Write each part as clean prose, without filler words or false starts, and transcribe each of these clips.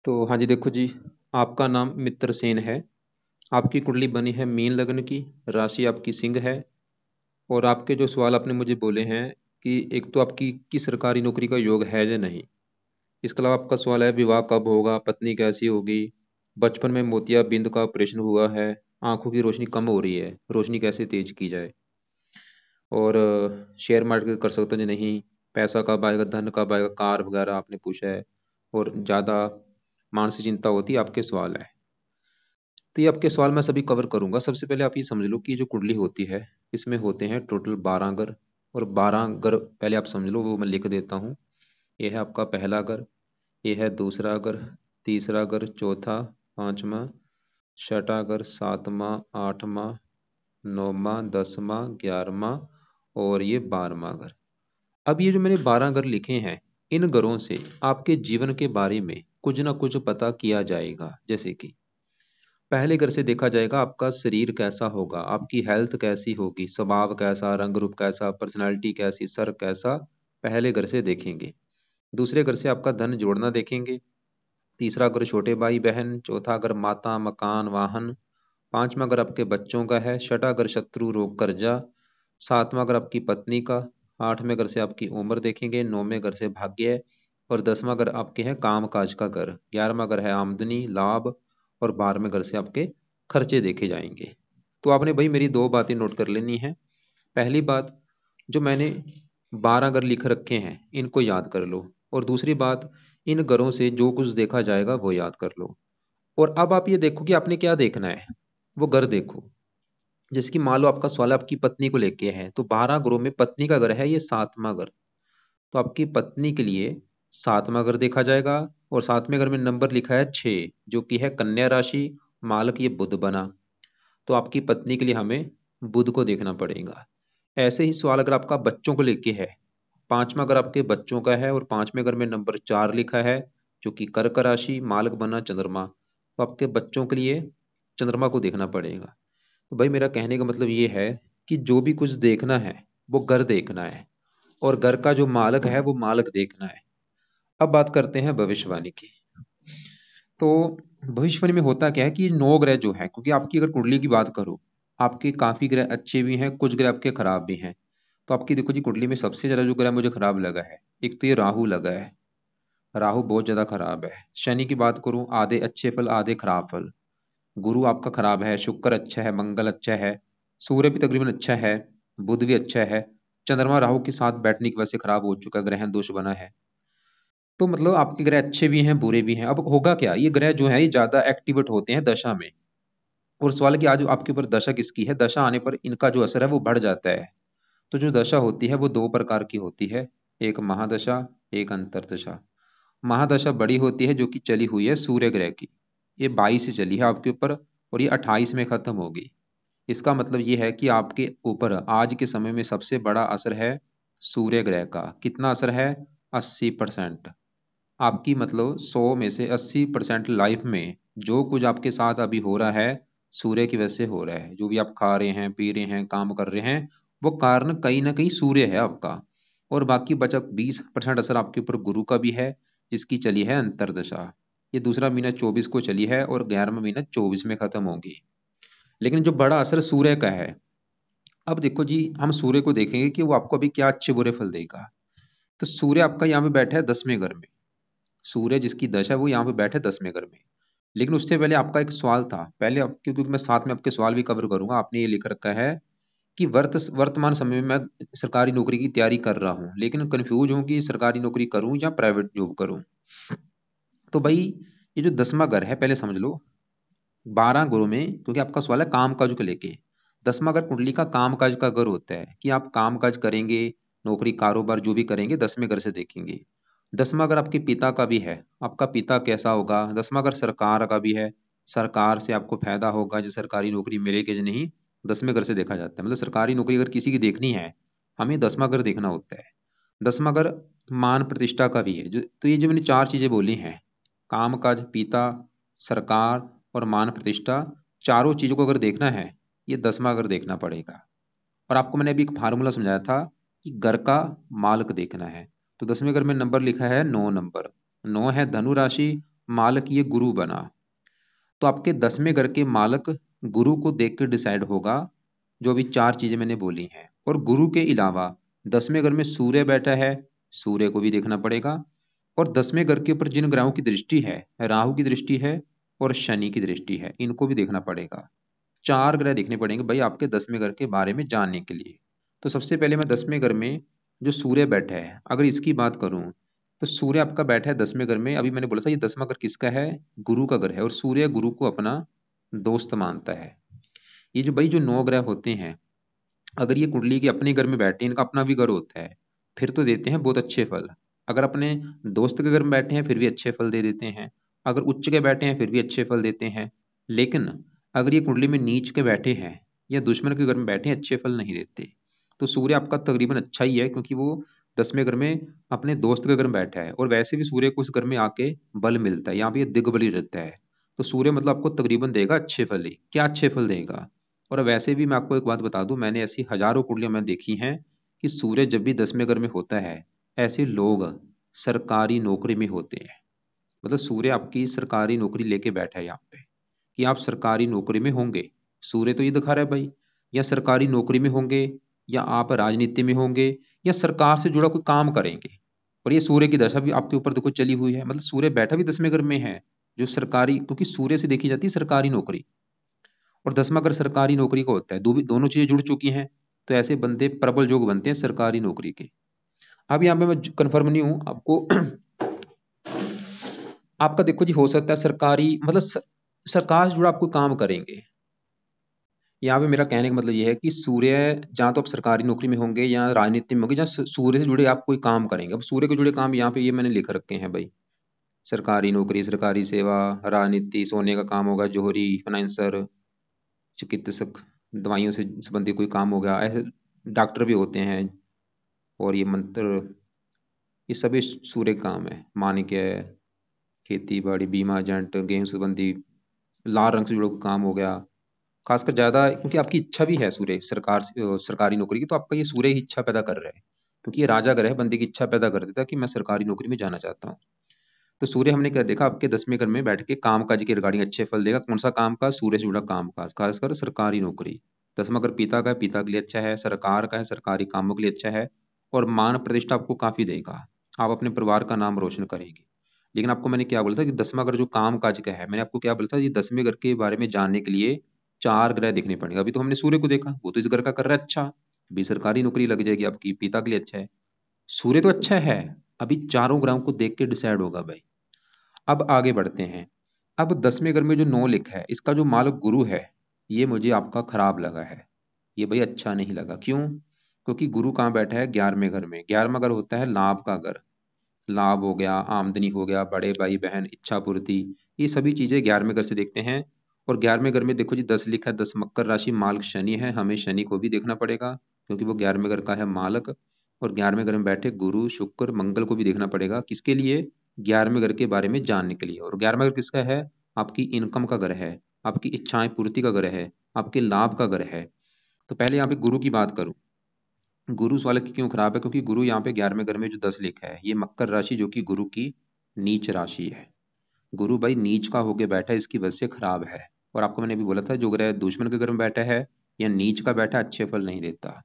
तो हाँ जी, देखो जी, आपका नाम मित्र सेन है। आपकी कुंडली बनी है मीन लग्न की। राशि आपकी सिंह है। और आपके जो सवाल आपने मुझे बोले हैं कि एक तो आपकी की सरकारी नौकरी का योग है या नहीं। इसके अलावा आपका सवाल है विवाह कब होगा, पत्नी कैसी होगी, बचपन में मोतियाबिंद का ऑपरेशन हुआ है, आंखों की रोशनी कम हो रही है, रोशनी कैसे तेज की जाए, और शेयर मार्केट कर सकते हो या नहीं, पैसा कब आएगा, धन कब आएगा, कार वगैरह आपने पूछा है। और ज़्यादा मानसिक चिंता होती है, आपके सवाल है। तो ये आपके सवाल मैं सभी कवर करूंगा। सबसे पहले आप ये समझ लो कि ये जो कुंडली होती है इसमें होते हैं टोटल 12 घर। और 12 घर पहले आप समझ लो, वो मैं लिख देता हूँ। ये है आपका पहला घर, ये है दूसरा घर, तीसरा घर, चौथा, पांचवा, छठा घर, सातवां, आठवां, नौवां, दसवां, 11वां और ये 12वां घर। अब ये जो मैंने 12 घर लिखे हैं, इन घरों से आपके जीवन के बारे में कुछ ना कुछ पता किया जाएगा। जैसे कि पहले घर से देखा जाएगा आपका शरीर कैसा होगा, आपकी हेल्थ कैसी होगी, स्वभाव कैसा, रंग रूप कैसा, पर्सनालिटी कैसी, सर कैसा, पहले घर से देखेंगे। दूसरे घर से आपका धन जोड़ना देखेंगे। तीसरा घर छोटे भाई बहन, चौथा घर माता, मकान, वाहन, पांचवा घर आपके बच्चों का है, छठा घर शत्रु, रोग, कर्जा, सातवां घर आपकी पत्नी का, आठवें घर से आपकी उम्र देखेंगे, नौवें घर से भाग्य, और 10वां घर आपके है काम काज का घर, 11वां घर है आमदनी, लाभ, और 12वें घर से आपके खर्चे देखे जाएंगे। तो आपने भाई मेरी दो बातें नोट कर लेनी है। पहली बात, जो मैंने 12 घर लिख रखे हैं इनको याद कर लो। और दूसरी बात, इन घरों से जो कुछ देखा जाएगा वो याद कर लो। और अब आप ये देखो कि आपने क्या देखना है, वो घर देखो। जैसे कि मान लो आपका सवाल आपकी पत्नी को लेके है, तो 12 घरों में पत्नी का घर है ये 7वां घर। तो आपकी पत्नी के लिए 7वां घर देखा जाएगा। और 7वें घर में नंबर लिखा है 6, जो कि है कन्या राशि, मालक ये बुध बना। तो आपकी पत्नी के लिए हमें बुध को देखना पड़ेगा। ऐसे ही सवाल अगर आपका बच्चों को लेके है, 5वां घर आपके बच्चों का है और 5वें घर में नंबर 4 लिखा है, जो कि कर्क राशि, मालक बना चंद्रमा। तो आपके बच्चों के लिए चंद्रमा को देखना पड़ेगा। तो भाई मेरा कहने का मतलब ये है कि जो भी कुछ देखना है वो घर देखना है, और घर का जो मालक है वो मालक देखना है। अब बात करते हैं भविष्यवाणी की। तो भविष्यवाणी में होता क्या है कि 9 ग्रह जो है, क्योंकि आपकी अगर कुंडली की बात करूं, आपके काफी ग्रह अच्छे भी हैं, कुछ ग्रह आपके खराब भी हैं। तो आपकी देखो जी, कुंडली में सबसे ज्यादा जो ग्रह मुझे खराब लगा है, एक तो ये राहु लगा है। राहु बहुत ज्यादा खराब है। शनि की बात करूं, आधे अच्छे फल आधे खराब फल। गुरु आपका खराब है, शुक्र अच्छा है, मंगल अच्छा है, सूर्य भी तकरीबन अच्छा है, बुध भी अच्छा है। चंद्रमा राहु के साथ बैठने की वजह से खराब हो चुका है, ग्रहण दोष बना है। तो मतलब आपके ग्रह अच्छे भी हैं बुरे भी हैं। अब होगा क्या, ये ग्रह जो है ये ज्यादा एक्टिवेट होते हैं दशा में। और सवाल है कि आज आपके ऊपर दशा किसकी है, दशा आने पर इनका जो असर है वो बढ़ जाता है। तो जो दशा होती है वो दो प्रकार की होती है, एक महादशा, एक अंतरदशा। महादशा बड़ी होती है जो कि चली हुई है सूर्य ग्रह की, ये 22 से चली है आपके ऊपर, और ये 28 में खत्म होगी। इसका मतलब ये है कि आपके ऊपर आज के समय में सबसे बड़ा असर है सूर्य ग्रह का। कितना असर है? 80%। आपकी मतलब 100 में से 80% लाइफ में जो कुछ आपके साथ अभी हो रहा है, सूर्य की वजह से हो रहा है। जो भी आप खा रहे हैं, पी रहे हैं, काम कर रहे हैं, वो कारण कहीं ना कहीं सूर्य है आपका। और बाकी बचा 20% असर आपके ऊपर गुरु का भी है, जिसकी चली है अंतरदशा। ये दूसरा महीना 24 को चली है और 11वां महीना 24 में खत्म होगी। लेकिन जो बड़ा असर सूर्य का है, अब देखो जी, हम सूर्य को देखेंगे कि वो आपको अभी क्या अच्छे बुरे फल देगा। तो सूर्य आपका यहाँ पे बैठा है 10वें घर में। सूर्य जिसकी दशा है वो यहाँ पे बैठे 10वें घर में। लेकिन उससे पहले आपका एक सवाल था, पहले क्योंकि मैं साथ में आपके सवाल भी कवर करूंगा। आपने ये लिख रखा है कि वर्तमान समय में मैं सरकारी नौकरी की तैयारी कर रहा हूँ, लेकिन कंफ्यूज हूँ कि सरकारी नौकरी करूँ या प्राइवेट जॉब करूँ। तो भाई ये जो 10वां घर है, पहले समझ लो। 12 घरों में, क्योंकि आपका सवाल है काम काज को लेके, 10वां घर कुंडली का काम काज का घर होता है कि आप काम काज करेंगे, नौकरी कारोबार जो भी करेंगे 10वें घर से देखेंगे। 10वां घर आपके पिता का भी है, आपका पिता कैसा होगा। 10वां घर सरकार का भी है, सरकार से आपको फायदा होगा, जो सरकारी नौकरी मिलेगी जो नहीं, 10वें घर से देखा जाता है। मतलब सरकारी नौकरी अगर किसी की देखनी है, हमें 10वां घर देखना होता है। 10वां घर मान प्रतिष्ठा का भी है। जो तो ये जो मैंने चार चीजें बोली हैं, काम काज, पिता, सरकार और मान प्रतिष्ठा, चारों चीजों को अगर देखना है, ये 10वां घर देखना पड़ेगा। और आपको मैंने अभी एक फार्मूला समझाया था कि घर का मालक देखना है। तो 10वें घर में नंबर लिखा है 9 नंबर। 9 है धनु राशि मालक ये गुरु बना, तो आपके 10वें घर के मालक गुरु को देख के डिसाइड होगा, जो अभी चार चीजें मैंने बोली हैं। और गुरु के अलावा 10वें घर में सूर्य बैठा है, सूर्य को भी देखना पड़ेगा। और 10वें घर के ऊपर जिन ग्रहों की दृष्टि है, राहु की दृष्टि है और शनि की दृष्टि है, इनको भी देखना पड़ेगा। चार ग्रह देखने पड़ेंगे भाई आपके 10वें घर के बारे में जानने के लिए। तो सबसे पहले मैं 10वें घर में जो सूर्य बैठा है, अगर इसकी बात करूं, तो सूर्य आपका बैठा है 10वें घर में। अभी मैंने बोला था ये 10वां घर किसका है, गुरु का घर है, और सूर्य गुरु को अपना दोस्त मानता है। ये जो भाई जो नौ ग्रह होते हैं, अगर ये कुंडली के अपने घर में बैठे हैं, इनका अपना भी घर होता है, फिर तो देते हैं बहुत अच्छे फल। अगर अपने दोस्त के घर में बैठे हैं फिर भी अच्छे फल दे देते हैं, अगर उच्च के बैठे हैं फिर भी अच्छे फल देते हैं। लेकिन अगर ये कुंडली में नीच के बैठे हैं या दुश्मन के घर में बैठे हैं, अच्छे फल नहीं देते। तो सूर्य आपका तकरीबन अच्छा ही है, क्योंकि वो 10वें घर में अपने दोस्त के घर में बैठा है, और वैसे भी सूर्य को उस घर में आके बल मिलता है, यहाँ पे ये दिग्बली रहता है। तो सूर्य मतलब आपको तकरीबन देगा अच्छे फल ही, क्या अच्छे फल देगा। और वैसे भी मैं आपको एक बात बता दूं, मैंने ऐसी हजारों कुंडलियां मैं देखी हैं कि सूर्य जब भी 10वें घर में होता है, ऐसे लोग सरकारी नौकरी में होते हैं। मतलब सूर्य आपकी सरकारी नौकरी लेके बैठा है यहाँ पे, कि आप सरकारी नौकरी में होंगे। सूर्य तो ये दिखा रहा है भाई, या सरकारी नौकरी में होंगे, या आप राजनीति में होंगे, या सरकार से जुड़ा कोई काम करेंगे। और ये सूर्य की दशा भी आपके ऊपर देखो चली हुई है, मतलब सूर्य बैठा भी 10वें घर में है, जो सरकारी, क्योंकि सूर्य से देखी जाती है सरकारी नौकरी, और 10वां घर सरकारी नौकरी का होता है। दोनों चीजें जुड़ चुकी हैं, तो ऐसे बंदे प्रबल योग बनते हैं सरकारी नौकरी के। अब यहाँ पे मैं कंफर्म नहीं हूं आपको आपका देखो जी, हो सकता है सरकारी मतलब सरकार से जुड़ा आप कोई काम करेंगे। यहाँ पे मेरा कहने का मतलब ये है कि सूर्य, जहाँ तो आप सरकारी नौकरी में होंगे या राजनीति में होंगे, जहाँ सूर्य से जुड़े आप कोई काम करेंगे। अब सूर्य के जुड़े काम यहाँ पे ये मैंने लिख रखे हैं भाई, सरकारी नौकरी, सरकारी सेवा, राजनीति, सोने का काम होगा, जोहरी, फाइनेंसर, चिकित्सक, दवाइयों से संबंधित कोई काम हो गया, ऐसे डॉक्टर भी होते हैं। और ये मंत्र, ये सभी सूर्य के काम है। मानिक है, खेती बाड़ी, बीमा एजेंट, गेहूं संबंधी, लाल रंग से जुड़ा कोई काम हो गया। खासकर ज्यादा क्योंकि आपकी इच्छा भी है सूर्य सरकारी नौकरी की, तो आपका ये सूर्य ही इच्छा पैदा कर रहा है, क्योंकि ये राजा ग्रह है, बंदे की इच्छा पैदा कर देता है कि मैं सरकारी नौकरी में जाना चाहता हूँ। तो सूर्य हमने क्या देखा, आपके 10वें घर में बैठ के काम काज के रिगार्डिंग अच्छे फल देगा। कौन सा काम का, सूर्य से जुड़ा काम काज, खासकर सरकारी नौकरी। 10वां घर पिता का है, पिता के लिए अच्छा है। सरकार का है, सरकारी कामों के लिए अच्छा है। और मान प्रतिष्ठा आपको काफी देगा, आप अपने परिवार का नाम रोशन करेंगे। लेकिन आपको मैंने क्या बोला था कि 10वां घर जो काम काज का है, मैंने आपको क्या बोला था, ये 10वें घर के बारे में जानने के लिए चार ग्रह देखने पड़ेंगे। अभी तो हमने सूर्य को देखा, वो तो इस घर का कर रहा है अच्छा, अभी सरकारी नौकरी लग जाएगी आपकी, पिता के लिए अच्छा है। सूर्य तो अच्छा है, अभी चारों ग्रहों को देख के डिसाइड होगा भाई। अब आगे बढ़ते हैं। अब 10वें घर में जो 9 लिखा है, इसका जो मालक गुरु है, ये मुझे आपका खराब लगा है। ये भाई अच्छा नहीं लगा, क्यों? क्योंकि गुरु कहाँ बैठा है, 11वें घर में। 11वां घर होता है लाभ का घर। लाभ हो गया, आमदनी हो गया, बड़े भाई बहन, इच्छा पूर्ति, ये सभी चीजें 11वें घर से देखते हैं। और 11वें घर में देखो जी 10 लिखा है, 10 मकर राशि, मालक शनि है, हमें शनि को भी देखना पड़ेगा, क्योंकि वो 11वें घर का है मालक। और 11वें घर में बैठे गुरु शुक्र मंगल को भी देखना पड़ेगा, किसके लिए, 11वें घर के बारे में जानने के लिए। और 11वां घर किसका है, आपकी इनकम का घर है, आपकी इच्छाएं पूर्ति का घर है, आपके लाभ का घर है। तो पहले यहाँ पे गुरु की बात करूं, गुरु वाले की क्यों खराब है, क्योंकि गुरु यहाँ पे 11वें घर में जो 10 लिखा है, ये मकर राशि जो कि गुरु की नीच राशि है। गुरु भाई नीच का होके बैठा है, इसकी वजह से खराब है। और आपको मैंने अभी बोला था, जो ग्रह दुश्मन के घर में बैठा है या नीच का बैठा है, अच्छे फल नहीं देता।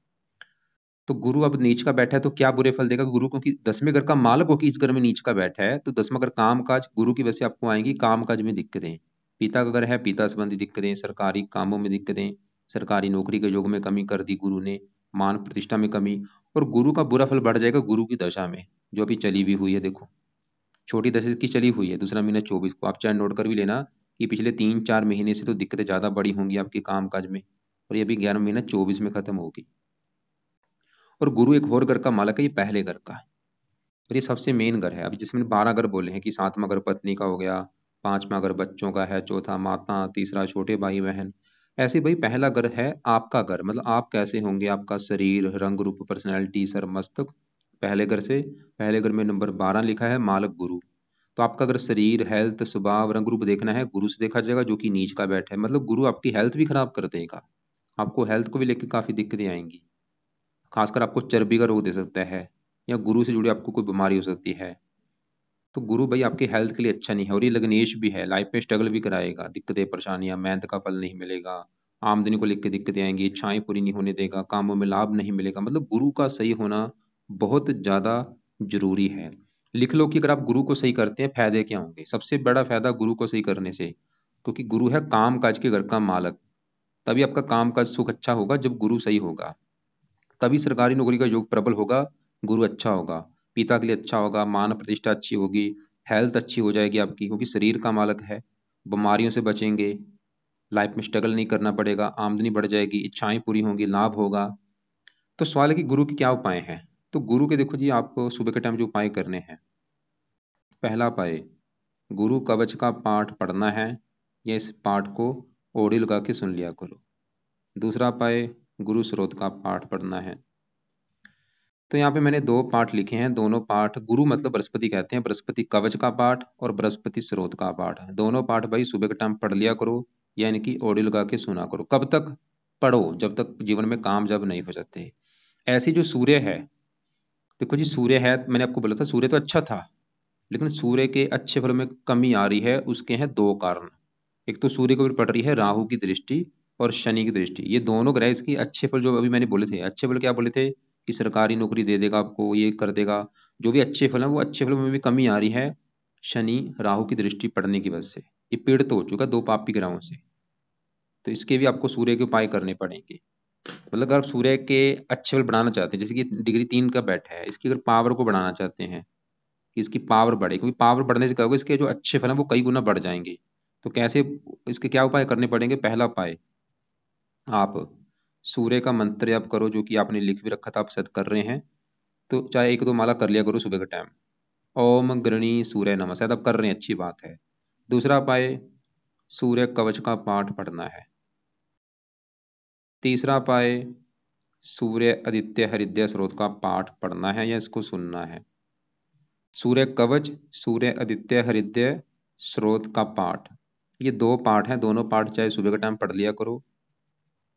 तो गुरु अब नीच का बैठा है तो क्या बुरे फल देगा गुरु, क्योंकि 10वें घर का मालक होकर इस घर में नीच का बैठा है, तो 10वां घर काम काज, गुरु की वजह से आपको आएंगी काम काज में दिक्कतें। पिता का घर है, पिता संबंधी दिक्कतें, सरकारी कामों में दिक्कतें, सरकारी नौकरी के योग में कमी कर दी गुरु ने, मान प्रतिष्ठा में कमी। और गुरु का बुरा फल बढ़ जाएगा गुरु की दशा में, जो अभी चली भी हुई है। देखो छोटी दशा की चली हुई है, दूसरा महीना 24 को, आप चाहे नोट कर भी लेना कि पिछले 3-4 महीने से तो दिक्कतें ज्यादा बड़ी होंगी आपके काम काज में, और ये अभी 11 महीना 24 में खत्म होगी। और गुरु एक और घर का मालक है, ये पहले घर का, और ये सबसे मेन घर है। अभी जिसमें 12 घर बोले हैं कि 7वां घर पत्नी का हो गया, 5वां घर बच्चों का है, चौथा माता, तीसरा छोटे भाई बहन। ऐसे भाई पहला घर है आपका घर, मतलब आप कैसे होंगे, आपका शरीर, रंग रूप, पर्सनैलिटी, सर मस्तक, पहले घर से। पहले घर में नंबर 12 लिखा है, मालक गुरु। तो आपका अगर शरीर, हेल्थ, स्वभाव, रंग रूप देखना है, गुरु से देखा जाएगा, जो कि नीच का बैठ है। मतलब गुरु आपकी हेल्थ भी खराब कर देगा, आपको हेल्थ को भी लेकर काफी दिक्कतें आएंगी। खासकर आपको चर्बी का रोग दे सकता है, या गुरु से जुड़ी आपको कोई बीमारी हो सकती है। तो गुरु भाई आपकी हेल्थ के लिए अच्छा नहीं है, और ये लग्नेश भी है, लाइफ में स्ट्रगल भी कराएगा, दिक्कतें परेशानियां, मेहनत का फल नहीं मिलेगा, आमदनी को लेकर दिक्कतें आएंगी, इच्छाएं पूरी नहीं होने देगा, कामों में लाभ नहीं मिलेगा। मतलब गुरु का सही होना बहुत ज्यादा जरूरी है। लिख लो कि अगर आप गुरु को सही करते हैं फायदे क्या होंगे। सबसे बड़ा फायदा गुरु को सही करने से, क्योंकि गुरु है काम काज के घर का मालक। तभी आपका काम काज सुख अच्छा होगा जब गुरु सही होगा। तभी सरकारी नौकरी का योग प्रबल होगा, गुरु अच्छा होगा, पिता के लिए अच्छा होगा, मान प्रतिष्ठा अच्छी होगी, हेल्थ अच्छी हो जाएगी आपकी, क्योंकि शरीर का मालक है। बीमारियों से बचेंगे, लाइफ में स्ट्रगल नहीं करना पड़ेगा, आमदनी बढ़ जाएगी, इच्छाएं पूरी होंगी, लाभ होगा। तो सवाल है कि गुरु के क्या उपाय हैं। तो गुरु के देखो जी, आप सुबह के टाइम जो उपाय करने हैं, पहला उपाय, गुरु कवच का पाठ पढ़ना है, या इस पाठ को ओढ़ी लगा के सुन लिया करो। दूसरा उपाय, गुरु स्रोत का पाठ पढ़ना है। तो यहाँ पे मैंने दो पाठ लिखे हैं, दोनों पाठ गुरु मतलब बृहस्पति कहते हैं, बृहस्पति कवच का पाठ और बृहस्पति स्रोत का पाठ। दोनों पाठ भाई सुबह के टाइम पढ़ लिया करो, यानी कि ऑडियो लगा के सुना करो। कब तक पढ़ो? जब तक जीवन में काम जब नहीं हो जाते। ऐसी जो सूर्य है, देखो जी सूर्य है, मैंने आपको बोला था सूर्य तो अच्छा था, लेकिन सूर्य के अच्छे फलों में कमी आ रही है। उसके हैं दो कारण। एक तो सूर्य के ऊपर पड़ रही है राहु की दृष्टि और शनि की दृष्टि। ये दोनों ग्रह इसकी अच्छे फल, जो अभी मैंने बोले थे, अच्छे फल क्या बोले थे कि सरकारी नौकरी दे देगा आपको, ये कर देगा, जो भी अच्छे फल हैं, वो अच्छे फलों में भी कमी आ रही है शनि राहु की दृष्टि पड़ने की वजह से। ये पीड़ित हो चुका दो पापी ग्रहों से। तो इसके भी आपको सूर्य के उपाय करने पड़ेंगे। मतलब अगर आप सूर्य के अच्छे फल बढ़ाना चाहते हैं, जैसे कि डिग्री 3 का बैठा है, इसकी अगर पावर को बढ़ाना चाहते हैं कि इसकी पावर बढ़े, क्योंकि पावर बढ़ने से क्या होगा, इसके जो अच्छे फल हैं वो कई गुना बढ़ जाएंगे। तो कैसे, इसके क्या उपाय करने पड़ेंगे? पहला उपाय, आप सूर्य का मंत्र आप करो, जो कि आपने लिख भी रखा था, आप शायद कर रहे हैं। तो चाहे एक दो माला कर लिया करो सुबह के टाइम। ओम गृणी सूर्य नमः, शायद आप कर रहे हैं, अच्छी बात है। दूसरा उपाय, सूर्य कवच का पाठ पढ़ना है। तीसरा उपाय, सूर्य आदित्य हृदय स्रोत का पाठ पढ़ना है या इसको सुनना है। सूर्य कवच, सूर्य आदित्य हृदय स्रोत का पाठ, ये दो पाठ हैं। दोनों पाठ चाहे सुबह के टाइम पढ़ लिया करो,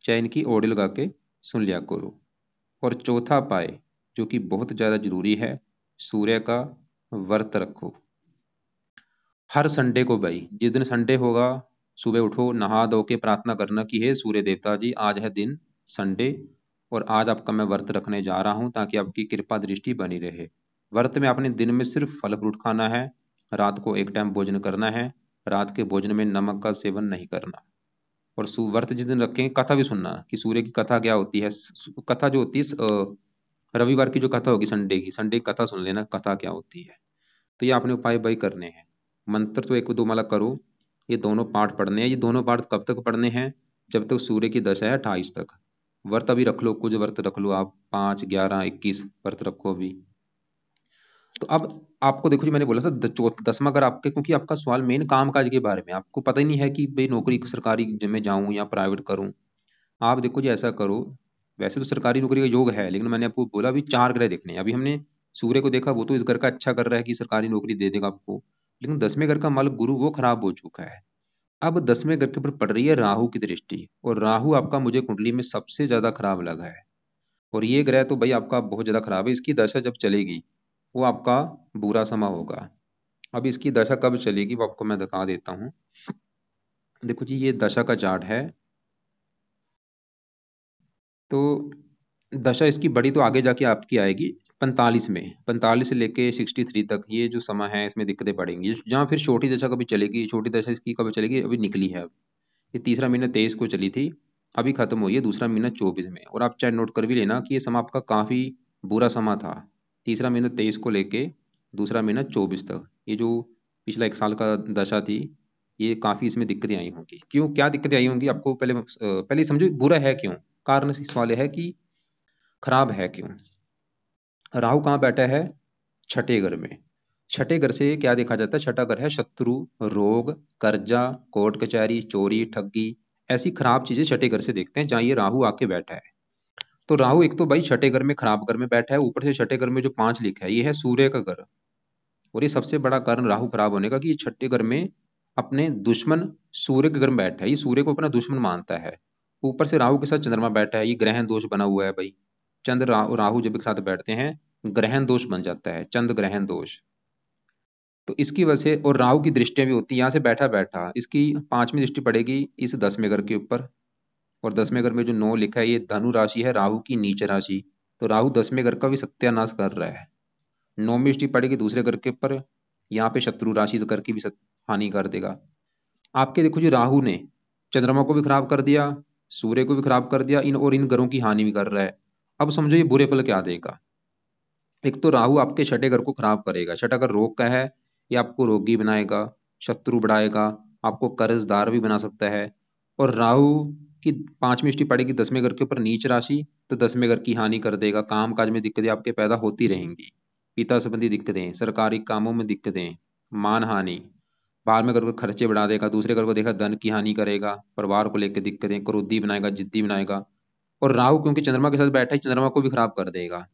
चाहे इनकी ऑडियो लगा के सुन लिया करो। और चौथा उपाय, जो कि बहुत ज्यादा जरूरी है, सूर्य का व्रत रखो। हर संडे को भाई, जिस दिन संडे होगा, सुबह उठो, नहा धो के प्रार्थना करना कि हे सूर्य देवता जी, आज है दिन संडे, और आज आपका मैं व्रत रखने जा रहा हूं, ताकि आपकी कृपा दृष्टि बनी रहे। व्रत में आपने दिन में सिर्फ फल फ्रूट खाना है, रात को एक टाइम भोजन करना है, रात के भोजन में नमक का सेवन नहीं करना। और व्रत जिस दिन रखेंगे, कथा भी सुनना कि सूर्य की कथा क्या होती है। कथा जो होती है रविवार की जो कथा होगी, संडे की, संडे की कथा सुन लेना, कथा क्या होती है। तो ये आपने उपाय भाई करने हैं। मंत्र तो एक दो माला करो, ये दोनों पाठ पढ़ने हैं। ये दोनों पाठ कब तक पढ़ने हैं? जब तक सूर्य की दशा है 28 तक। व्रत अभी रख लो, कुछ व्रत रख लो आप, 5, 11, 21 व्रत रखो अभी। तो अब आपको देखो जी, मैंने बोला था 10वां अगर आपके, क्योंकि आपका सवाल मेन काम काज के बारे में, आपको पता ही नहीं है कि भाई नौकरी सरकारी में जाऊं या प्राइवेट करूं। आप देखो जी, ऐसा करो, वैसे तो सरकारी नौकरी का योग है, लेकिन मैंने आपको बोला अभी 4 ग्रह देखने हैं। अभी हमने सूर्य को देखा, वो तो इस घर का अच्छा कर रहा है कि सरकारी नौकरी दे देगा आपको, लेकिन 10वें घर का मालिक गुरु वो खराब हो चुका है। अब 10वें घर के ऊपर पड़ रही है राहु की दृष्टि, और राहु आपका मुझे कुंडली में सबसे ज्यादा खराब लगा है। और ये ग्रह तो भाई आपका बहुत ज्यादा खराब है। इसकी दशा जब चलेगी, वो आपका बुरा समय होगा। अब इसकी दशा कब चलेगी वो आपको मैं दिखा देता हूँ। देखो जी, ये दशा का चार्ट है। तो दशा इसकी बड़ी तो आगे जाके आपकी आएगी 45 में, 45 से लेके 63 तक, ये जो समय है इसमें दिक्कतें पड़ेंगी। जहाँ फिर छोटी दशा कभी चलेगी, छोटी दशा इसकी कब चलेगी, अभी निकली है। ये तीसरा महीना 23 को चली थी, अभी खत्म हुई है दूसरा महीना 24 में। और आप चाहे नोट कर भी लेना कि ये समय आपका काफी बुरा समय था, तीसरा महीना 23 को लेके दूसरा महीना 24 तक। ये जो पिछला 1 साल का दशा थी, ये काफी इसमें दिक्कतें आई होंगी। क्यों, क्या दिक्कतें आई होंगी आपको, पहले समझो बुरा है क्यों। कारण इस सवाल है कि खराब है क्यों। राहु कहाँ बैठा है? छठे घर में। छठे घर से क्या देखा जाता है? छठा घर है शत्रु, रोग, कर्जा, कोर्ट कचहरी, चोरी, ठगी, ऐसी खराब चीजें छठे घर से देखते हैं, जहां ये राहु आके बैठा है। तो राहु एक तो भाई छठे घर में खराब घर में बैठा है, ऊपर से छठे घर में जो 5 लिखा है, ये है सूर्य का घर। और ये सबसे बड़ा कारण राहु खराब होने का कि ये छठे घर में अपने दुश्मन सूर्य के घर में बैठा है, ये सूर्य को अपना दुश्मन मानता है। ऊपर से राहु के साथ चंद्रमा बैठा है, ये ग्रहण दोष बना हुआ है भाई। चंद्र राहु जब एक साथ बैठते हैं, ग्रहण दोष बन जाता है, चंद्र ग्रहण दोष। तो इसकी वजह से, और राहु की दृष्टियां भी होती है, यहाँ से बैठा बैठा इसकी पांचवी दृष्टि पड़ेगी इस 10वें घर के ऊपर। और 10वें घर में जो 9 लिखा है, ये धनु राशि है, राहु की नीच राशि। तो राहु 10वें घर का भी सत्यानाश कर रहा है। 9वीं दृष्टि पड़ेगी दूसरे घर के ऊपर, यहाँ पे शत्रु राशि से घर की भी हानि कर देगा। आपके देखो जी, राहु ने चंद्रमा को भी खराब कर दिया, सूर्य को भी खराब कर दिया, इन घरों की हानि भी कर रहा है। अब समझो ये बुरे फल क्या देगा। एक तो राहु आपके छठे घर को खराब करेगा। छठा घर रोग का है, ये आपको रोगी बनाएगा, शत्रु बढ़ाएगा, आपको कर्जदार भी बना सकता है। और राहु की पांचवी दृष्टि पड़ेगी 10वें घर के ऊपर नीच राशि, तो 10वें घर की हानि कर देगा। काम काज में दिक्कतें आपके पैदा होती रहेंगी, पिता संबंधी दिक्कतें, सरकारी कामों में दिक्कतें, मान हानि, बाहर में घर को खर्चे बढ़ा देगा, दूसरे घर को देखा धन की हानि करेगा, परिवार को लेकर दिक्कतें, क्रोधी बनाएगा, जिद्दी बनाएगा। और राहु क्योंकि चंद्रमा के साथ बैठा है, चंद्रमा को भी खराब कर देगा।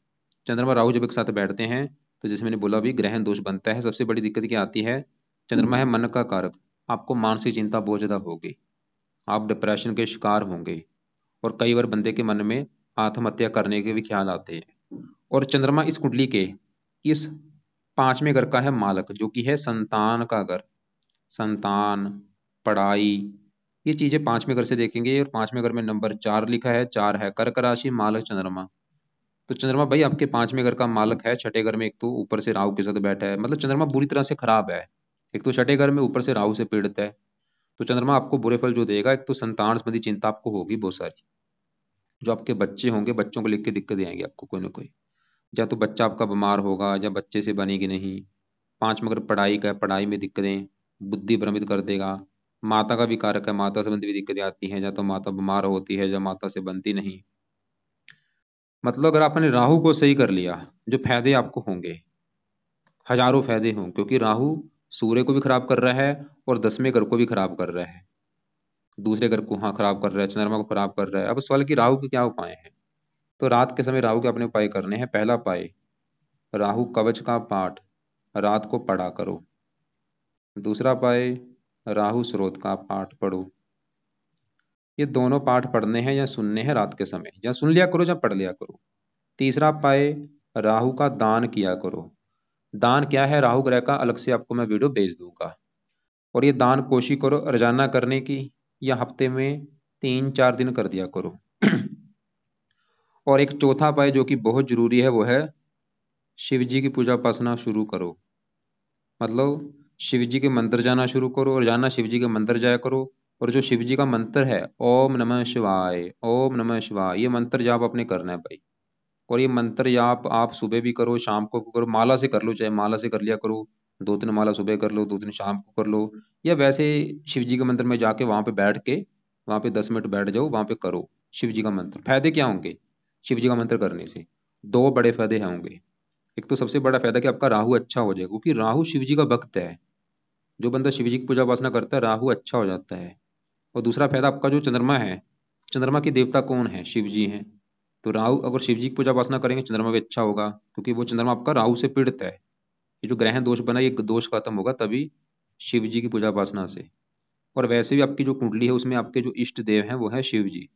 चंद्रमा राहु जब एक साथ बैठते हैं तो जैसे मैंने बोला अभी, ग्रहण दोष बनता है। सबसे बड़ी दिक्कत क्या आती है, चंद्रमा है मन का कारक, आपको मानसिक चिंता बहुत ज्यादा होगी, आप डिप्रेशन के शिकार होंगे, और कई बार बंदे के मन में आत्महत्या करने के भी ख्याल आते हैं। और चंद्रमा इस कुंडली के इस पांचवें घर का है मालक, जो कि है संतान का घर। संतान, पढ़ाई, ये चीजें पांचवें घर से देखेंगे। और पांचवें घर में नंबर 4 लिखा है, 4 है कर्क राशि, मालक चंद्रमा। तो चंद्रमा भाई आपके पांचवें घर का मालक है। छठे घर में एक तो ऊपर से राहु के साथ बैठा है, मतलब चंद्रमा बुरी तरह से खराब है। एक तो छठे घर में ऊपर से राहु से पीड़ित है। तो चंद्रमा आपको बुरे फल जो देगा, एक तो संतान संबंधी चिंता आपको होगी बहुत सारी। जो आपके बच्चे होंगे, बच्चों को लेकर दिक्कतें आएंगी आपको कोई ना कोई, या तो बच्चा आपका बीमार होगा, या बच्चे से बनेगी नहीं। पांच में अगर पढ़ाई का है, पढ़ाई में दिक्कतें, बुद्धि भ्रमित कर देगा। माता का भी कारक है, माता संबंधी भी दिक्कतें आती हैं, या तो माता बीमार होती है, या माता से बनती नहीं। मतलब अगर आपने राहु को सही कर लिया, जो फायदे आपको होंगे, हजारों फायदे हों, क्योंकि राहु सूर्य को भी खराब कर रहा है और 10वें घर को भी खराब कर रहा है। दूसरे घर को हाँ खराब कर रहा है, चंद्रमा को खराब कर रहा है। अब सवाल कि राहु के क्या उपाय हैं। तो रात के समय राहु के अपने उपाय करने हैं। पहला उपाय, राहु कवच का पाठ रात को पढ़ा करो। दूसरा उपाय, राहु स्रोत का पाठ पढ़ो। ये दोनों पाठ पढ़ने हैं या सुनने हैं रात के समय, या सुन लिया करो या पढ़ लिया करो। तीसरा उपाय, राहु का दान किया करो। दान क्या है राहु ग्रह का, अलग से आपको मैं वीडियो भेज दूंगा। और ये दान कोशिश करो रोजाना करने की, या हफ्ते में 3-4 दिन कर दिया करो। और एक चौथा उपाय जो कि बहुत जरूरी है, वो है शिव जी की पूजा उपासना शुरू करो। मतलब शिव जी के मंदिर जाना शुरू करो, और जाना शिव जी के मंदिर जाया करो। और जो शिव जी का मंत्र है, ओम नमः शिवाय, ओम नमः शिवाय, ये मंत्र जाप आपने करना है भाई। और ये मंत्र जाप आप सुबह भी करो, शाम को करो, माला से कर लो, चाहे माला से कर लिया करो। 2-3 माला सुबह कर लो, 2-3 शाम को कर लो। या वैसे शिव जी के मंदिर में जाके वहां पे बैठ के, वहां पे 10 मिनट बैठ जाओ, वहां पे करो शिव जी का मंत्र। फायदे क्या होंगे शिव जी का मंत्र करने से, दो बड़े फायदे होंगे। एक तो सबसे बड़ा फायदा कि आपका राहु अच्छा हो जाएगा, क्योंकि राहु शिव जी का भक्त है। जो बंदा शिव जी की पूजा उपासना करता है, राहु अच्छा हो जाता है। और दूसरा फायदा, आपका जो चंद्रमा है, चंद्रमा की देवता कौन है, शिव जी हैं। तो राहु अगर शिव जी की पूजा उपासना करेंगे, चंद्रमा भी अच्छा होगा, क्योंकि वो चंद्रमा आपका राहु से पीड़ित है। ये जो ग्रहण दोष बना, ये दोष खत्म होगा तभी शिव जी की पूजा उपासना से। और वैसे भी आपकी जो कुंडली है, उसमें आपके जो इष्ट देव हैं वो है शिव जी।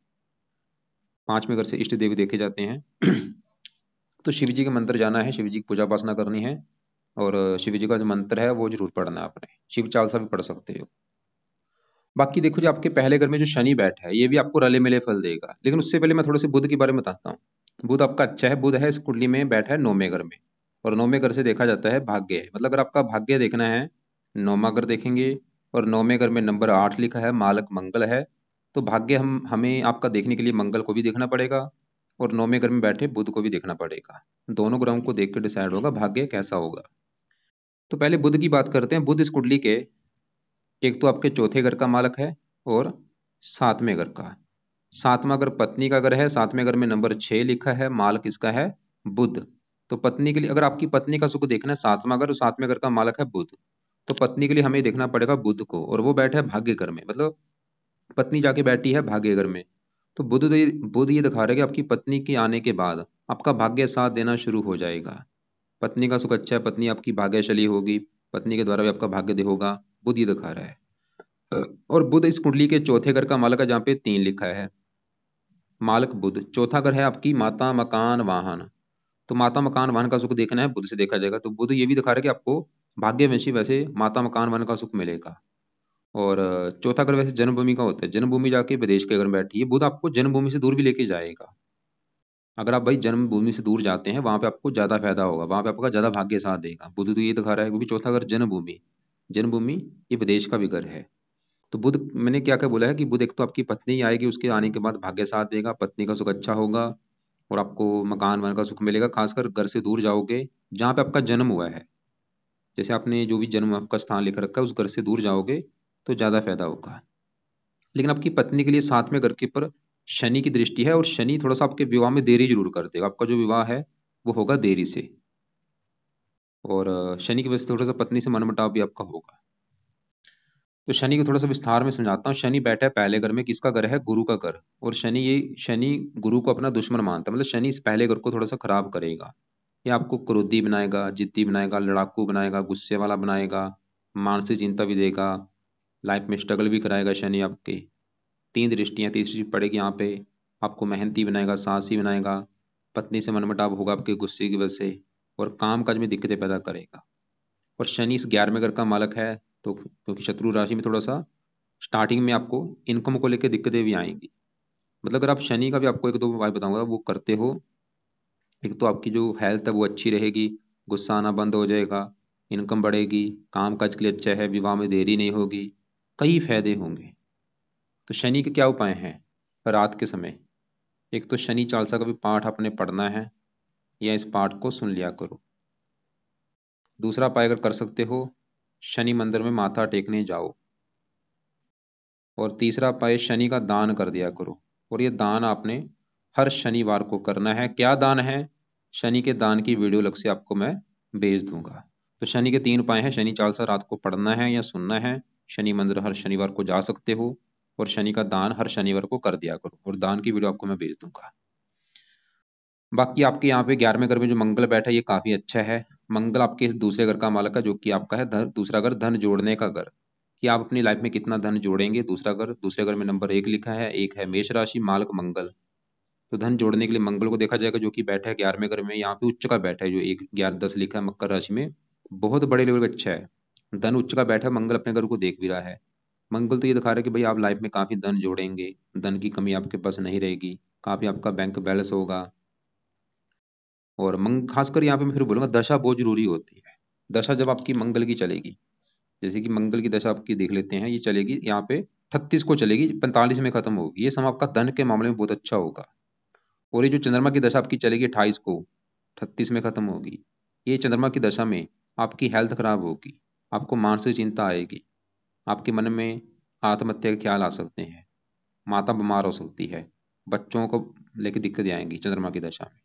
पांचवें घर से इष्ट देव देखे जाते हैं। तो शिव जी के मंदिर जाना है, शिव जी की पूजा उपासना करनी है। और शिव जी का जो मंत्र है वो जरूर पढ़ना है आपने। शिव चालीसा भी पढ़ सकते हो। बाकी देखो जी, आपके पहले घर में जो शनि बैठा है, ये भी आपको रले मिले फल देगा। लेकिन उससे पहले मैं थोड़े से बुध के बारे में बताता हूँ। बुध आपका अच्छा है। बुध है इस कुंडली में बैठा है 9वें घर में। और 9वें घर से देखा जाता है भाग्य है। मतलब अगर आपका भाग्य देखना है, 9वां घर देखेंगे। और 9वें घर में नंबर 8 लिखा है, मालक मंगल है। तो भाग्य हमें आपका देखने के लिए मंगल को भी देखना पड़ेगा, और 9वें घर में बैठे बुध को भी देखना पड़ेगा। दोनों ग्रहों को देख कर डिसाइड होगा भाग्य कैसा होगा। तो पहले बुध की बात करते हैं। बुध इस कुंडली के एक तो आपके चौथे घर का मालक है, और 7वें घर का। 7वां घर पत्नी का घर है। 7वें घर में नंबर 6 लिखा है, मालक इसका है बुध। तो पत्नी के लिए, अगर आपकी पत्नी का सुख देखना है, 7वां घर और 7वें घर का मालक है बुध, तो पत्नी के लिए हमें देखना पड़ेगा बुध को। और वो बैठा है भाग्य घर में, मतलब पत्नी जाके बैठी है भाग्य घर में। तो बुध ये दिखा रहा है कि आपकी पत्नी के आने के बाद आपका भाग्य साथ देना शुरू हो जाएगा। पत्नी का सुख अच्छा है, पत्नी आपकी भाग्यशाली होगी, पत्नी के द्वारा भी आपका भाग्य होगा, बुध ये दिखा रहा है। और बुध इस कुंडली के चौथे घर का मालक है, जहाँ पे 3 लिखा है, मालक बुध। चौथा घर है आपकी माता मकान वाहन। तो माता मकान वाहन का सुख देखना है, बुध से देखा जाएगा। तो बुध ये भी दिखा रहा है कि आपको भाग्यवंशी वैसे माता मकान वन का सुख मिलेगा। और चौथा घर वैसे जन्मभूमि का होता है, जन्मभूमि जाके विदेश के घर में बैठी है, बुध आपको जन्मभूमि से दूर भी लेके जाएगा। अगर आप भाई जन्मभूमि से दूर जाते हैं वहां पे आपको ज्यादा फायदा होगा, वहां पे आपका ज्यादा भाग्य साथ देगा। बुध तो ये दिखा रहा है, क्योंकि चौथा घर जन्मभूमि, जन्मभूमि ये विदेश का भी घर है। तो बुध, मैंने क्या क्या बोला है कि बुध एक तो आपकी पत्नी आएगी, उसके आने के बाद भाग्य साथ देगा, पत्नी का सुख अच्छा होगा, और आपको मकान वन का सुख मिलेगा। खासकर घर से दूर जाओगे जहाँ पे आपका जन्म हुआ है, जैसे आपने जो भी जन्म आपका स्थान लिख रखा है उस घर से दूर जाओगे तो ज्यादा फायदा होगा। लेकिन आपकी पत्नी के लिए साथ में घर के पर शनि की दृष्टि है, और शनि थोड़ा सा आपके विवाह में देरी जरूर कर देगा, आपका जो विवाह है वो होगा देरी से। और शनि की वजह से थोड़ा सा पत्नी से मनमुटाव भी आपका होगा। तो शनि को थोड़ा सा विस्तार में समझाता हूँ। शनि बैठा है पहले घर में, किसका घर है? गुरु का घर। और शनि गुरु को अपना दुश्मन मानता है, मतलब शनि इस पहले घर को थोड़ा सा खराब करेगा। ये आपको क्रोधी बनाएगा, जिद्दी बनाएगा, लड़ाकू बनाएगा, गुस्से वाला बनाएगा, मानसिक चिंता भी देगा, लाइफ में स्ट्रगल भी कराएगा शनि आपके। तीन दृष्टियां, तीसरी पड़ेगी यहाँ पे, आपको मेहनती बनाएगा, साहसी बनाएगा, पत्नी से मनमुटाव होगा आपके गुस्से की वजह से, और काम काज में दिक्कतें पैदा करेगा। और शनि इस 11वें घर का मालक है, तो क्योंकि शत्रु राशि में थोड़ा सा स्टार्टिंग में आपको इनकम को लेकर दिक्कतें भी आएंगी। मतलब अगर आप शनि का भी आपको एक दो उपाय बताऊंगा वो करते हो, एक तो आपकी जो हेल्थ है वो अच्छी रहेगी, गुस्सा आना बंद हो जाएगा, इनकम बढ़ेगी, काम काज के लिए अच्छा है, विवाह में देरी नहीं होगी, कई फायदे होंगे। तो शनि के क्या उपाय हैं रात के समय? एक तो शनि चालीसा का भी पाठ आपने पढ़ना है, या इस पाठ को सुन लिया करो। दूसरा उपाय अगर कर सकते हो, शनि मंदिर में माथा टेकने जाओ। और तीसरा उपाय, शनि का दान कर दिया करो। और ये दान आपने हर शनिवार को करना है। क्या दान है? शनि के दान की वीडियो अलग से आपको मैं भेज दूंगा। तो शनि के 3 उपाय हैं, शनि चालीसा रात को पढ़ना है या सुनना है, शनि मंदिर हर शनिवार को जा सकते हो, और शनि का दान हर शनिवार को कर दिया करो, और दान की वीडियो आपको मैं भेज दूंगा। बाकी आपके यहाँ पे 11वें घर में जो मंगल बैठा है ये काफी अच्छा है। मंगल आपके इस दूसरे घर का मालक है, जो कि आपका है दूसरा घर, धन जोड़ने का घर, कि आप अपनी लाइफ में कितना धन जोड़ेंगे। दूसरा घर, दूसरे घर में नंबर 1 लिखा है, एक है मेष राशि, मालक मंगल। तो धन जोड़ने के लिए मंगल को देखा जाएगा, जो कि बैठा है 11वें घर में, यहाँ पे उच्च का बैठा है, जो 1 11 10 लिखा है मकर राशि में, बहुत बड़े लेवल पे अच्छा है। धन उच्च का बैठा है, मंगल अपने घर को देख भी रहा है। मंगल तो ये दिखा रहा है कि भाई आप लाइफ में काफी धन जोड़ेंगे, धन की कमी आपके पास नहीं रहेगी, काफी आपका बैंक बैलेंस होगा। और खासकर यहाँ पे मैं फिर बोलूंगा दशा बहुत जरूरी होती है। दशा जब आपकी मंगल की चलेगी, जैसे कि मंगल की दशा आपकी देख लेते हैं, ये चलेगी यहाँ पे 38 को चलेगी, 45 में खत्म होगी। ये समय आपका धन के मामले में बहुत अच्छा होगा। और ये जो चंद्रमा की दशा आपकी चलेगी 28 को, 36 में खत्म होगी। ये चंद्रमा की दशा में आपकी हेल्थ खराब होगी, आपको मानसिक चिंता आएगी, आपके मन में आत्महत्या के ख्याल आ सकते हैं, माता बीमार हो सकती है, बच्चों को लेकर दिक्कतें आएंगी चंद्रमा की दशा में,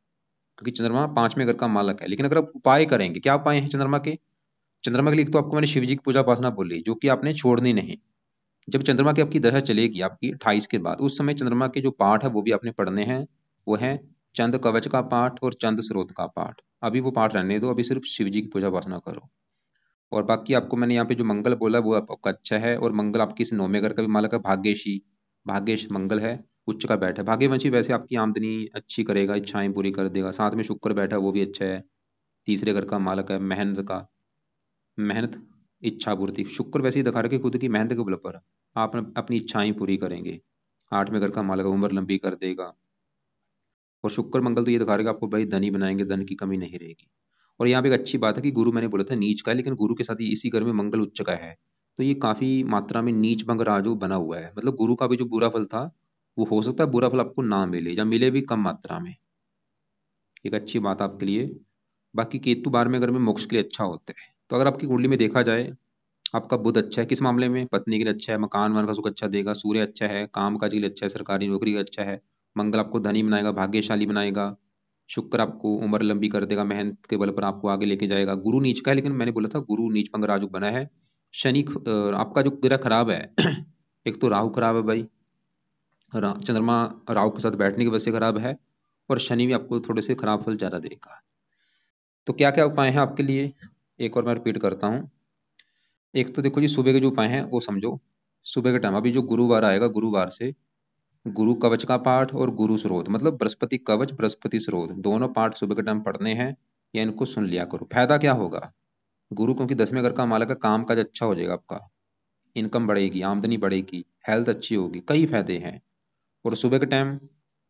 क्योंकि चंद्रमा 5वें घर का मालक है। लेकिन अगर आप उपाय करेंगे, क्या उपाय हैं चंद्रमा के? चंद्रमा के लिए एक तो आपको मैंने शिव जी की पूजा उपासना बोली, जो कि आपने छोड़नी नहीं। जब चंद्रमा की आपकी दशा चलेगी आपकी 28 के बाद, उस समय चंद्रमा के जो पाठ है वो भी आपने पढ़ने हैं। वो है चंद कवच का पाठ और चंद स्रोत का पाठ। अभी वो पाठ रहने दो, अभी सिर्फ शिव जी की पूजा उपासना करो। और बाकी आपको मैंने यहाँ पे जो मंगल बोला वो आपका अच्छा है, और मंगल आपकी इस 9वें घर का भी मालक है, भाग्यशी, भाग्यश मंगल है, उच्च का बैठा है। भाग्यवंशी वैसे आपकी आमदनी अच्छी करेगा, इच्छाएं पूरी कर देगा। साथ में शुक्र बैठा है, वो भी अच्छा है, तीसरे घर का मालक है, मेहनत का, मेहनत, इच्छा पूर्ति। शुक्र वैसे ही दिखा रहा है कि खुद की मेहनत के बल पर आप अपनी इच्छाएं पूरी करेंगे। 8वें घर का मालक है, उम्र लंबी कर देगा। और शुक्र मंगल तो ये दिखा रहा है कि आपको भाई धनी बनाएंगे, धन की कमी नहीं रहेगी। और यहाँ पे एक अच्छी बात है कि गुरु, मैंने बोला था नीच का है, लेकिन गुरु के साथ ही इसी घर में मंगल उच्च का है, तो ये काफी मात्रा में नीच भंग राजयोग बना हुआ है। मतलब गुरु का भी जो बुरा फल था, वो हो सकता है बुरा फल आपको ना मिले, या मिले भी कम मात्रा में। एक अच्छी बात आपके लिए। बाकी केतु 12वें घर में मोक्ष के लिए अच्छा होता है। तो अगर आपकी कुंडली में देखा जाए, आपका बुध अच्छा है किस मामले में? पत्नी के लिए अच्छा है, मकान वन का सुख अच्छा देगा, सूर्य अच्छा है, काम काज के लिए अच्छा है, सरकारी नौकरी का अच्छा है, मंगल आपको धनी बनाएगा, भाग्यशाली बनाएगा, शुक्र आपको उम्र लंबी कर देगा, मेहनत के बल पर आपको आगे लेके जाएगा। गुरु नीच का है, लेकिन मैंने बोला था गुरु नीच पंग राजयोग बना है। शनि आपका जो ग्रह खराब है एक तो राहु खराब है भाई, चंद्रमा राहु के साथ बैठने की वजह से खराब है, और शनि भी आपको थोड़े से खराब फल ज्यादा देगा। तो क्या क्या उपाय हैं आपके लिए, एक और मैं रिपीट करता हूँ। एक तो देखो जी, सुबह के जो उपाय हैं वो समझो। सुबह के टाइम, अभी जो गुरुवार आएगा, गुरुवार से गुरु कवच का पाठ और गुरु स्रोत, मतलब बृहस्पति कवच बृहस्पति स्रोत, दोनों पाठ सुबह के टाइम पढ़ने हैं, या इनको सुन लिया करो। फायदा क्या होगा? गुरु क्योंकि 10वें घर का मालक है, काम काज अच्छा हो जाएगा आपका, इनकम बढ़ेगी, आमदनी बढ़ेगी, हेल्थ अच्छी होगी, कई फायदे हैं। और सुबह के टाइम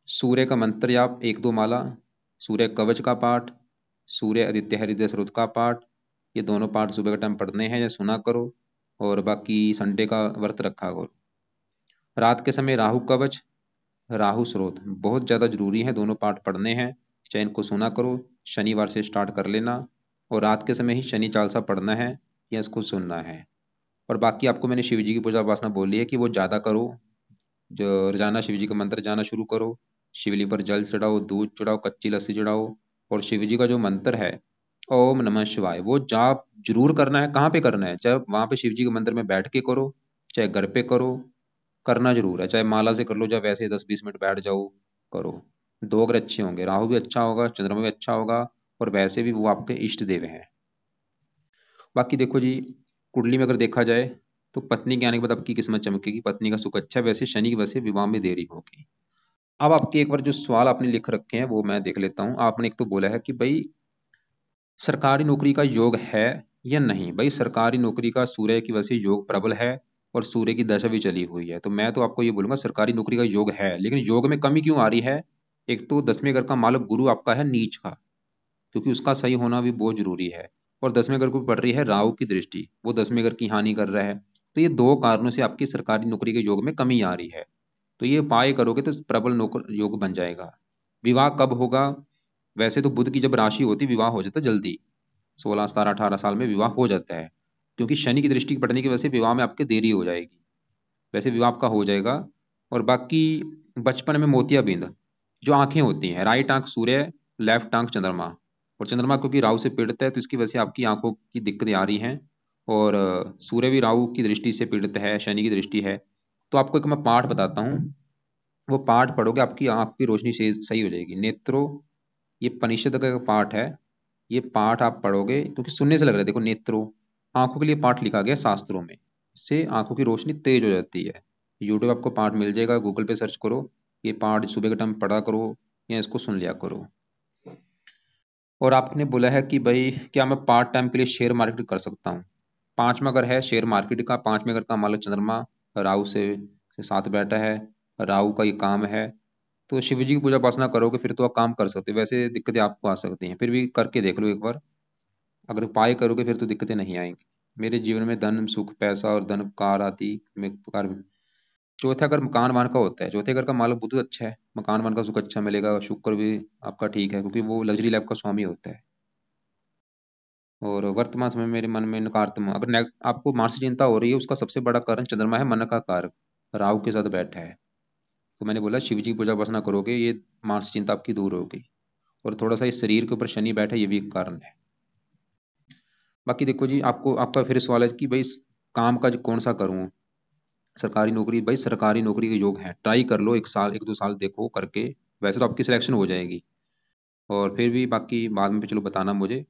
सूर्य का मंत्र जाप 1-2 माला, सूर्य कवच का पाठ, सूर्य आदित्य हृदय स्रोत का पाठ, ये दोनों पाठ सुबह के टाइम पढ़ने हैं या सुना करो। और बाकी संडे का व्रत रखा करो। रात के समय राहु कवच, राहु स्रोत बहुत ज़्यादा जरूरी है, दोनों पाठ पढ़ने हैं, चाहे इनको सुना करो। शनिवार से स्टार्ट कर लेना, और रात के समय ही शनि चालीसा पढ़ना है या इसको सुनना है। और बाकी आपको मैंने शिव जी की पूजा उपासना बोली है कि वो ज़्यादा करो, जो रोजाना शिव जी का मंत्र जाना शुरू करो, शिवलिंग पर जल चढ़ाओ, दूध चढ़ाओ, कच्ची लस्सी चढ़ाओ। और शिव जी का जो मंत्र है ओम नमः शिवाय, वो जाप जरूर करना है। कहाँ पे करना है? चाहे वहां पे शिव जी के मंदिर में बैठ के करो, चाहे घर पे करो, करना जरूर है। चाहे माला से कर लो, चाहे वैसे 10-20 मिनट बैठ जाओ, करो। 2 ग्रह अच्छे होंगे, राहु भी अच्छा होगा, चंद्रमा भी अच्छा होगा, और वैसे भी वो आपके इष्ट देव हैं। बाकी देखो जी, कुंडली में अगर देखा जाए तो पत्नी के आने के बाद आपकी किस्मत चमकेगी, पत्नी का सुख अच्छा है। वैसे शनि की वजह से विवाह में देरी होगी। अब आपके एक बार जो सवाल आपने लिख रखे हैं वो मैं देख लेता हूं। आपने एक तो बोला है कि भाई सरकारी नौकरी का योग है या नहीं। भाई सरकारी नौकरी का सूर्य की वजह से योग प्रबल है, और सूर्य की दशा भी चली हुई है। तो मैं तो आपको ये बोलूंगा सरकारी नौकरी का योग है, लेकिन योग में कमी क्यों आ रही है? एक तो 10वें घर का मालक गुरु आपका है नीच का, क्योंकि उसका सही होना भी बहुत जरूरी है। और 10वें घर को पड़ रही है राहु की दृष्टि, वो 10वें घर की हानि कर रहा है। तो ये 2 कारणों से आपकी सरकारी नौकरी के योग में कमी आ रही है। तो ये उपाय करोगे तो प्रबल नौकर योग बन जाएगा। विवाह कब होगा? वैसे तो बुध की जब राशि होती विवाह हो जाता है जल्दी, 16, 17, 18 साल में विवाह हो जाता है। क्योंकि शनि की दृष्टि पड़ने की वजह से विवाह में आपके देरी हो जाएगी। वैसे विवाह आपका हो जाएगा। और बाकी बचपन में मोतियाबिंद जो आंखें होती हैं, राइट आंख सूर्य, लेफ्ट आंख चंद्रमा। और चंद्रमा क्योंकि राहु से पीड़ित है तो इसकी वजह से आपकी आंखों की दिक्कतें आ रही हैं। और सूर्य भी राहु की दृष्टि से पीड़ित है, शनि की दृष्टि है। तो आपको एक मैं पाठ बताता हूँ, वो पाठ पढ़ोगे आपकी आंख की रोशनी से सही हो जाएगी। नेत्रो, ये परिषद का पाठ है। ये पाठ आप पढ़ोगे, क्योंकि सुनने से लग रहा है, देखो नेत्रो, आंखों के लिए पाठ लिखा गया शास्त्रों में, इससे आंखों की रोशनी तेज हो जाती है। यूट्यूब आपको पाठ मिल जाएगा, गूगल पे सर्च करो, ये पाठ सुबह के टाइम पढ़ा करो या इसको सुन लिया करो। और आपने बोला है कि भाई क्या मैं पार्ट टाइम के लिए शेयर मार्केट कर सकता हूँ? 5वां घर है शेयर मार्केट का, 5वें घर का मालिक चंद्रमा राहु से साथ बैठा है, राहु का ये काम है। तो शिव जी की पूजा उपासना करोगे फिर तो आप काम कर सकते हो। वैसे दिक्कतें आपको आ सकती हैं, फिर भी करके देख लो एक बार। अगर उपाय करोगे फिर तो दिक्कतें नहीं आएंगी। मेरे जीवन में धन सुख पैसा और धन कार आदि में कार। चौथा घर मकान वन का होता है, चौथे घर का मालक बुध अच्छा है, मकान वन का सुख अच्छा मिलेगा। शुक्र भी आपका ठीक है, क्योंकि वो लग्जरी लाइफ का स्वामी होता है। और वर्तमान समय में मेरे मन में नकारात्मक, अगर आपको मानसिक चिंता हो रही है, उसका सबसे बड़ा कारण चंद्रमा है, मन का कारक राहु के साथ बैठा है। तो मैंने बोला शिव जी की पूजा उपासना करोगे, ये मानसिक चिंता आपकी दूर होगी। और थोड़ा सा इस शरीर के ऊपर शनि बैठा है, ये भी एक कारण है। बाकी देखो जी, आपको आपका फिर सवाल है कि भाई काम का कौन सा करूं, सरकारी नौकरी। भाई सरकारी नौकरी के योग है, ट्राई कर लो, 1 साल 1-2 साल देखो करके, वैसे तो आपकी सिलेक्शन हो जाएगी। और फिर भी बाकी बाद में चलो बताना मुझे,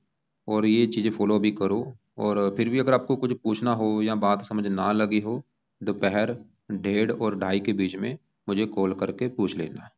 और ये चीज़ें फॉलो भी करो। और फिर भी अगर आपको कुछ पूछना हो या बात समझ ना लगी हो, दोपहर 1:30 और 2:30 के बीच में मुझे कॉल करके पूछ लेना।